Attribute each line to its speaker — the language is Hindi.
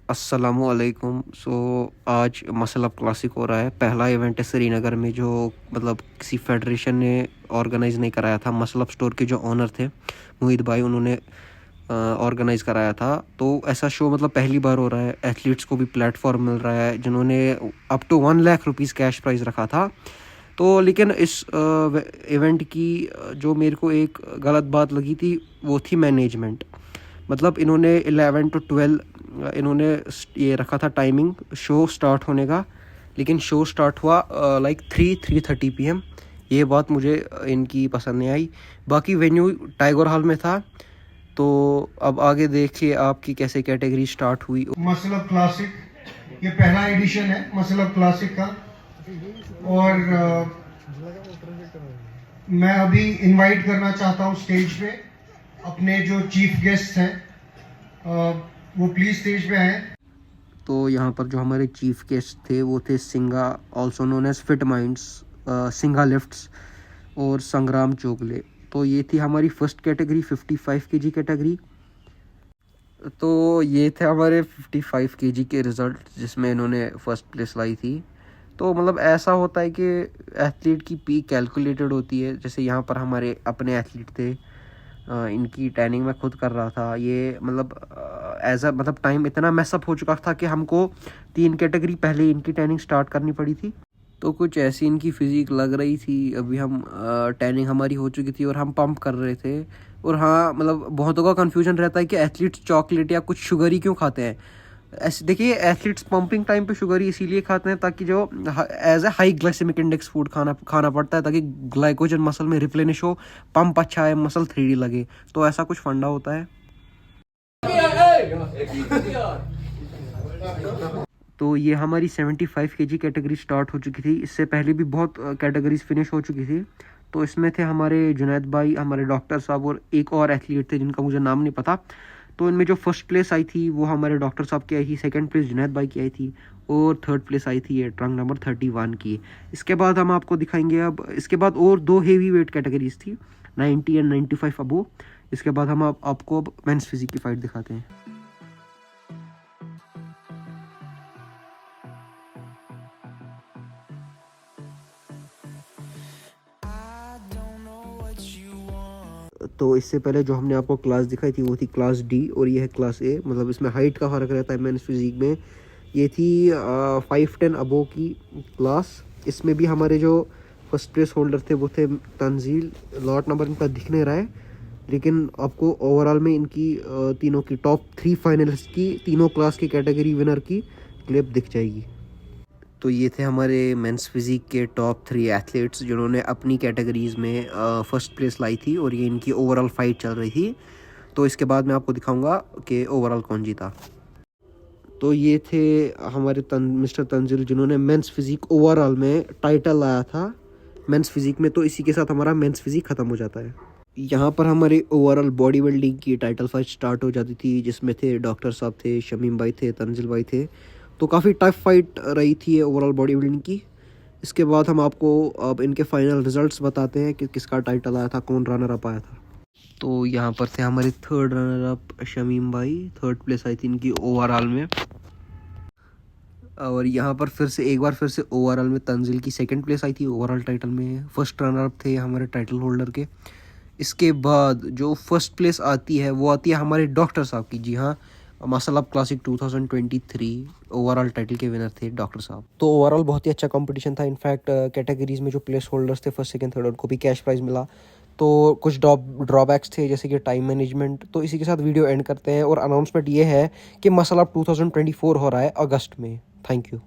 Speaker 1: अस्सलामुअलैकुम। आज मसल अप क्लासिक हो रहा है। पहला इवेंट है श्रीनगर में जो मतलब किसी फेडरेशन ने ऑर्गेनाइज़ नहीं कराया था। मसल अप स्टोर के जो ओनर थे मुहित भाई, उन्होंने ऑर्गेनाइज़ कराया था। तो ऐसा शो मतलब पहली बार हो रहा है। एथलीट्स को भी प्लेटफॉर्म मिल रहा है जिन्होंने up to 1 lakh rupees cash prize रखा था। तो लेकिन इस इवेंट की जो मेरे को एक गलत बात लगी थी वो थी मैनेजमेंट। मतलब इन्होंने 11 to 12 इन्होंने ये रखा था टाइमिंग शो स्टार्ट होने का, लेकिन शो स्टार्ट हुआ लाइक 3:30 PM। ये बात मुझे इनकी पसंद नहीं आई। बाकी वेन्यू टाइगर हॉल में था। तो अब आगे देखिए आपकी कैसे कैटेगरी स्टार्ट हुई।
Speaker 2: मसल अप क्लासिक ये पहला एडिशन है मसल अप क्लासिक का, और मैं अभी इनवाइट करना चाहता हूँ स्टेज पे अपने जो चीफ गेस्ट हैं, वो प्लीज स्टेज पे आए।
Speaker 1: तो यहाँ पर जो हमारे चीफ गेस्ट थे वो थे Singa, also known as fit minds, Singa lifts और संग्राम चोगले। तो ये थी हमारी फर्स्ट कैटेगरी 55 kg कैटेगरी। तो ये थे हमारे 55 kg के रिज़ल्ट जिसमें इन्होंने फर्स्ट प्लेस लाई थी। तो मतलब ऐसा होता है कि एथलीट की पीक कैलकुलेटेड होती है। जैसे यहाँ पर हमारे अपने एथलीट थे, इनकी ट्रेनिंग मैं खुद कर रहा था। ये मतलब एज अ मतलब टाइम इतना मैसअप हो चुका था कि हमको 3 कैटेगरी पहले इनकी ट्रेनिंग स्टार्ट करनी पड़ी थी। तो कुछ ऐसी इनकी फिजिक लग रही थी। अभी हम ट्रेनिंग हमारी हो चुकी थी और हम पंप कर रहे थे। और हाँ, मतलब बहुतों का कन्फ्यूजन रहता है कि एथलीट्स चॉकलेट या कुछ शुगर ही क्यों खाते हैं। ऐसे देखिए, एथलीट्स पंपिंग टाइम पे शुगर ही इसीलिए खाते हैं ताकि जो as a high glycemic index food खाना पड़ता है ताकि ग्लाइकोजन मसल में रिप्लेनिश हो, पंप अच्छा है, मसल 3D लगे। तो ऐसा कुछ फंडा होता है। तो ये हमारी 75 kg कैटेगरी स्टार्ट हो चुकी थी। इससे पहले भी बहुत कैटेगरीज फिनिश हो चुकी थी। तो इसमें थे हमारे जुनैद भाई, हमारे डॉक्टर साहब और एक और एथलीट थे जिनका मुझे नाम नहीं पता। तो इनमें जो फर्स्ट प्लेस आई थी वो हमारे डॉक्टर साहब की आई थी, सेकंड प्लेस जुनैद भाई की आई थी और थर्ड प्लेस आई थी ये ट्रंक नंबर 31 की। इसके बाद हम आपको दिखाएंगे। अब इसके बाद और 2 हेवी वेट कैटेगरीज थी, 90 एंड 95 अबो। इसके बाद हम आपको अब मेंस फिजिक की फाइट दिखाते हैं। तो इससे पहले जो हमने आपको क्लास दिखाई थी वो थी क्लास डी और ये है क्लास ए। मतलब इसमें हाइट का फ़र्क रहता है मेंस फिजिक में। ये थी 5'10" अबो की क्लास। इसमें भी हमारे जो फर्स्ट प्लेस होल्डर थे वो थे तंजील। लॉट नंबर इनका दिख नहीं रहा है, लेकिन आपको ओवरऑल में इनकी तीनों की टॉप 3 फाइनलिस्ट की तीनों क्लास की कैटेगरी विनर की क्लिप दिख जाएगी। तो ये थे हमारे मेंस फिजिक के टॉप 3 एथलीट्स जिन्होंने अपनी कैटेगरीज़ में फर्स्ट प्लेस लाई थी और ये इनकी ओवरऑल फाइट चल रही थी। तो इसके बाद मैं आपको दिखाऊंगा कि ओवरऑल कौन जीता। तो ये थे हमारे मिस्टर तंजिल जिन्होंने मेंस फिजिक ओवरऑल में टाइटल लाया था मेंस फिजिक में। तो इसी के साथ हमारा मेंस फिजिक ख़त्म हो जाता है। यहाँ पर हमारे ओवरऑल बॉडी बिल्डिंग की टाइटल फाइट स्टार्ट हो जाती थी जिसमें थे डॉक्टर साहब थे, शमीम भाई थे, तंजिल भाई थे। तो काफ़ी टफ फाइट रही थी ओवरऑल बॉडी बिल्डिंग की। इसके बाद हम आपको अब इनके फाइनल रिजल्ट्स बताते हैं कि किसका टाइटल आया था, कौन रनर अप आया था। तो यहाँ पर थे हमारे थर्ड रनर अप शमीम भाई, थर्ड प्लेस आई थी इनकी ओवरऑल में। और यहाँ पर फिर से ओवरऑल में तंजिल की सेकंड प्लेस आई थी ओवरऑल टाइटल में। फर्स्ट रनर अप थे हमारे टाइटल होल्डर के। इसके बाद जो फर्स्ट प्लेस आती है वो आती है हमारे डॉक्टर साहब की। जी हाँ, muscle up classic 2023 overall title के विनर थे डॉक्टर साहब। तो ओवरऑल बहुत ही अच्छा कंपटीशन था। इनफैक्ट कैटेगरीज में जो प्लेस होल्डर्स थे फर्स्ट सेकंड थर्ड उनको भी कैश प्राइज मिला। तो कुछ ड्रॉबैक्स थे जैसे कि टाइम मैनेजमेंट। तो इसी के साथ वीडियो एंड करते हैं और अनाउंसमेंट ये है कि मसल अप 2024 हो रहा है अगस्त में। Thank you.